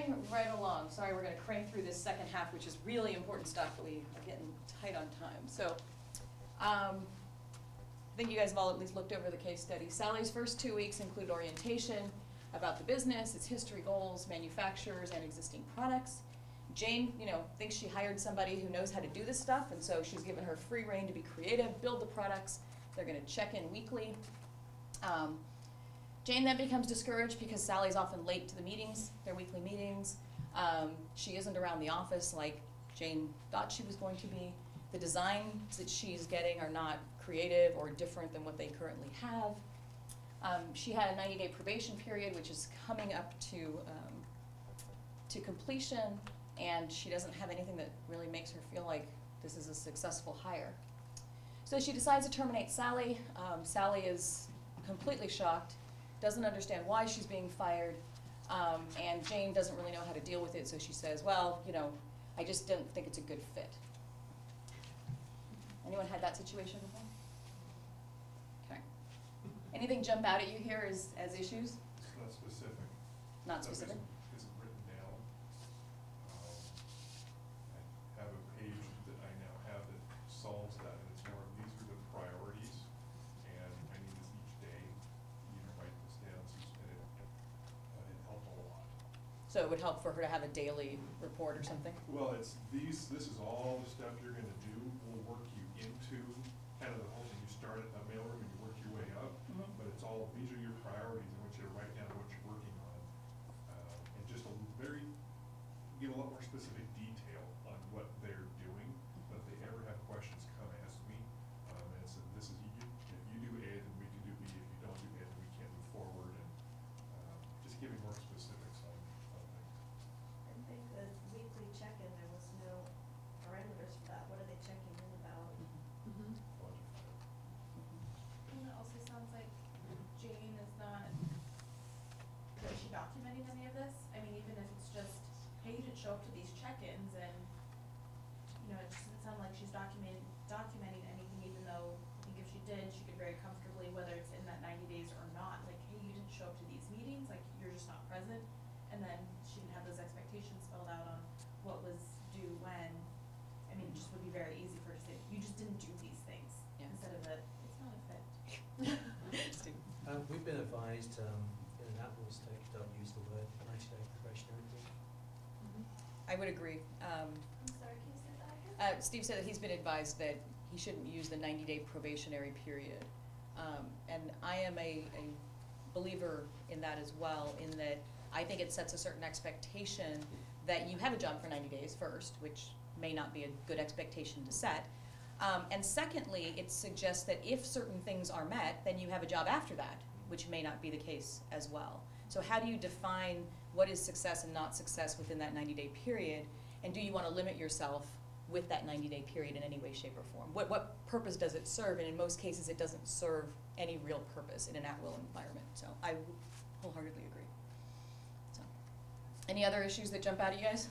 moving right along. Sorry, we're going to crank through this second half, which is really important stuff, but we are getting tight on time. So I think you guys have all at least looked over the case study. Sally's first 2 weeks include orientation about the business, its history, goals, manufacturers, and existing products. Jane, thinks she hired somebody who knows how to do this stuff, and so she's given her free rein to be creative, build the products. They're going to check in weekly. Jane then becomes discouraged because Sally's often late to the meetings, their weekly meetings. She isn't around the office like Jane thought she was going to be. The designs that she's getting are not creative or different than what they currently have. She had a 90-day probation period, which is coming up to completion, and she doesn't have anything that really makes her feel like this is a successful hire. So she decides to terminate Sally. Sally is completely shocked, doesn't understand why she's being fired, and Jane doesn't really know how to deal with it, so she says, well, I just don't think it's a good fit. Anyone had that situation before? Okay. Anything jump out at you here as issues? It's not specific. Not specific? Isn't written down. I have a page that I now have that solves that, and it's more, these are the priorities, and I need this each day. You can write this down, and it helped a lot. So it would help for her to have a daily report or something? Well, this is all the stuff you're gonna do. Will work you into kind of the whole thing. You start at a mailroom and you work your way up, but it's all, these are your priorities. I want you to write down what you're working on. And just give a lot more specific detail on what they're doing. But if they ever have questions, come ask me. And so this is, if you do A, then we can do B. If you don't do A, then we can't move forward. And just giving more specifics on things. I think the weekly check-in, there was no parameters for that. What are they checking in about? And it also sounds like Jane is not, is she documenting any of this? I mean, even if it's just, hey, you didn't show up to these check-ins, and, it doesn't sound like she's documenting anything, even though I think if she did, she could very comfortably, whether it's in that 90 days or not, like, hey, you didn't show up to these meetings, like, you're just not present. And then she didn't have those expectations spelled out on what was due when. I mean, it just would be very easy for her to say, you just didn't do these things, instead of it's not a fit. We've been advised in an Apple state, don't use the word 90-day probationary period. I would agree. I'm sorry, can you say that again? Steve said that he's been advised that he shouldn't use the 90-day probationary period. And I am a believer in that as well, in that I think it sets a certain expectation that you have a job for 90 days first, which may not be a good expectation to set. And secondly, it suggests that if certain things are met, then you have a job after that, which may not be the case as well. So how do you define what is success and not success within that 90-day period? And do you want to limit yourself with that 90-day period in any way, shape, or form? What purpose does it serve? And in most cases, it doesn't serve any real purpose in an at-will environment. So I wholeheartedly agree. So, any other issues that jump out at you guys?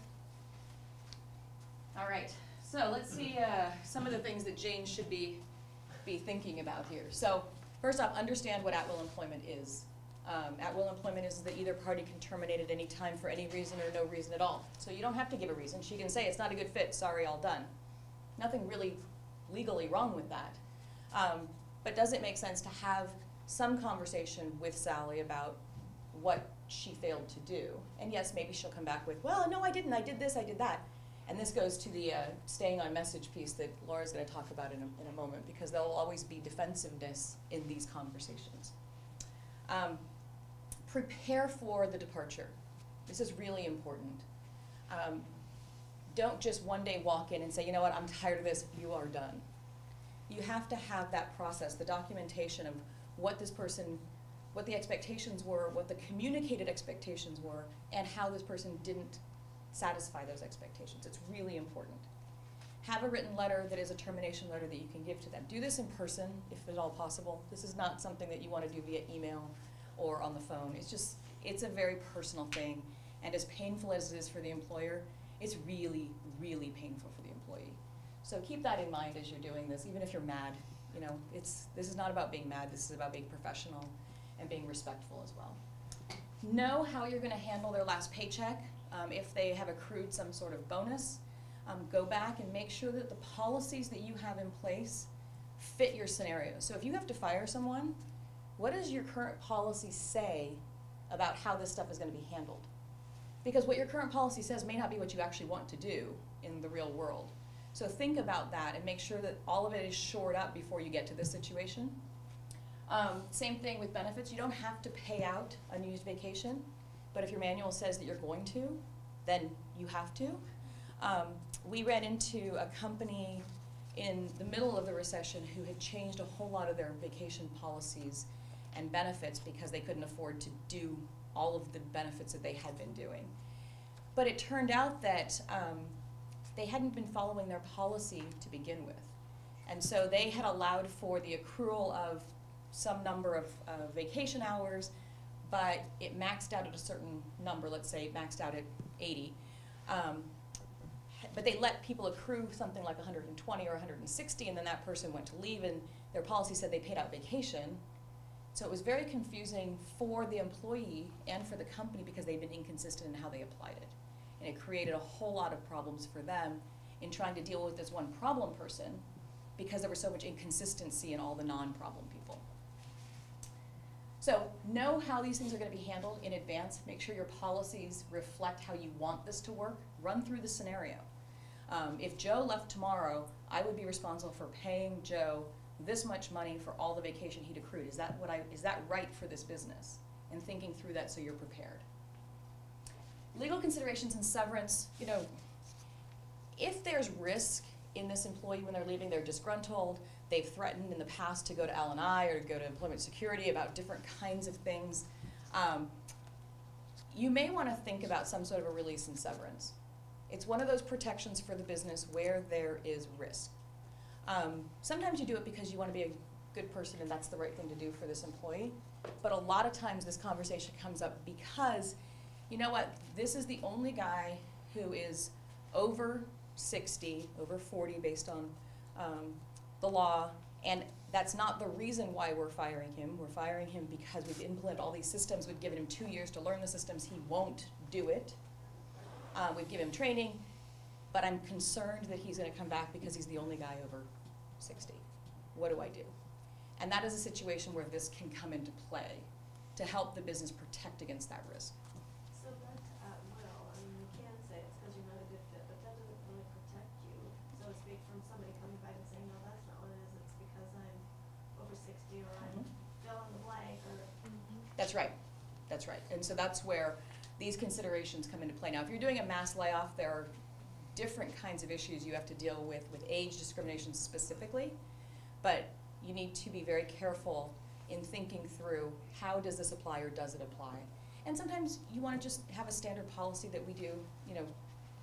All right. So let's see some of the things that Jane should be thinking about here. So first off, understand what at-will employment is. At-will employment is that either party can terminate at any time for any reason or no reason at all. So you don't have to give a reason. She can say, it's not a good fit, sorry, all done. Nothing really legally wrong with that. But does it make sense to have some conversation with Sally about what she failed to do? And yes, maybe she'll come back with, well, no, I didn't, I did this, I did that. And this goes to the staying on message piece that Laura's going to talk about in a moment, because there will always be defensiveness in these conversations. Prepare for the departure. This is really important. Don't just one day walk in and say, you know what, I'm tired of this, you are done. You have to have that process, the documentation of what this person, what the expectations were, what the communicated expectations were, and how this person didn't satisfy those expectations. It's really important. Have a written letter that is a termination letter that you can give to them. Do this in person, if at all possible. This is not something that you want to do via email or on the phone. It's a very personal thing. And as painful as it is for the employer, it's really, really painful for the employee. So keep that in mind as you're doing this, even if you're mad. This is not about being mad, this is about being professional and being respectful as well. Know how you're going to handle their last paycheck. If they have accrued some sort of bonus, go back and make sure that the policies that you have in place fit your scenario. So if you have to fire someone, what does your current policy say about how this stuff is going to be handled? Because what your current policy says may not be what you actually want to do in the real world. So think about that and make sure that all of it is shored up before you get to this situation. Same thing with benefits. You don't have to pay out unused vacation, but if your manual says that you're going to, then you have to. We ran into a company in the middle of the recession who had changed a whole lot of their vacation policies and benefits because they couldn't afford to do all of the benefits that they had been doing. But it turned out that they hadn't been following their policy to begin with. And so they had allowed for the accrual of some number of vacation hours, but it maxed out at a certain number, let's say it maxed out at 80. But they let people accrue something like 120 or 160, and then that person went to leave, and their policy said they paid out vacation. So it was very confusing for the employee and for the company because they'd been inconsistent in how they applied it. And it created a whole lot of problems for them in trying to deal with this one problem person because there was so much inconsistency in all the non-problem people. So know how these things are going to be handled in advance. Make sure your policies reflect how you want this to work. Run through the scenario. If Joe left tomorrow, I would be responsible for paying Joe this much money for all the vacation he'd accrued. Is that right for this business? And thinking through that so you're prepared. Legal considerations and severance, you know, if there's risk in this employee when they're leaving, they're disgruntled, they've threatened in the past to go to L&I or to go to employment security about different kinds of things, you may want to think about some sort of a release and severance. It's one of those protections for the business where there is risk. Sometimes you do it because you want to be a good person and that's the right thing to do for this employee, but a lot of times this conversation comes up because, you know what, this is the only guy who is over 60, over 40 based on the law, and that's not the reason why we're firing him. We're firing him because we've implemented all these systems. We've given him 2 years to learn the systems. He won't do it. We've given him training, but I'm concerned that he's going to come back because he's the only guy over 60. What do I do? And that is a situation where this can come into play to help the business protect against that risk. So that, well, I mean, you can say it's because you're not a good fit, but that doesn't really protect you, so to speak, from somebody coming back and saying, no, that's not what it is, it's because I'm over 60 or I'm fill in the blank or. That's right. That's right. And so that's where these considerations come into play. Now, if you're doing a mass layoff, there are different kinds of issues you have to deal with age discrimination specifically, but you need to be very careful in thinking through how does this apply or does it apply. And sometimes you want to just have a standard policy that we do, you know,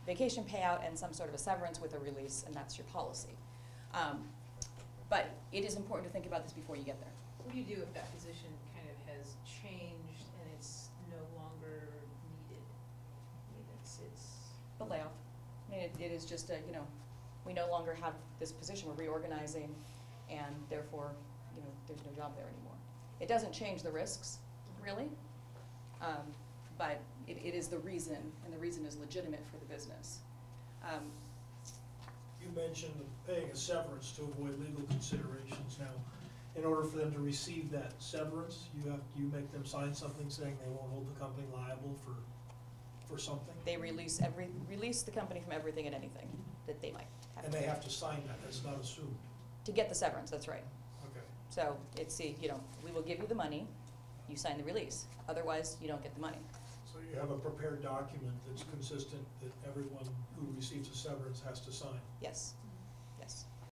vacation payout and some sort of a severance with a release, and that's your policy. But it is important to think about this before you get there. What do you do if that position kind of has changed and it's no longer needed? I mean, it's The layoff. I mean, it is just a, you know, we no longer have this position, we're reorganizing, and therefore, you know, there's no job there anymore. It doesn't change the risks, really, but it is the reason, and the reason is legitimate for the business. You mentioned paying a severance to avoid legal considerations. Now, in order for them to receive that severance, you make them sign something saying they won't hold the company liable for something? They release the company from everything and anything that they might have. And they have to sign that, that's not assumed. To get the severance, that's right. Okay. So it's, you know, we will give you the money, you sign the release. Otherwise, you don't get the money. So you have a prepared document that's consistent that everyone who receives a severance has to sign? Yes.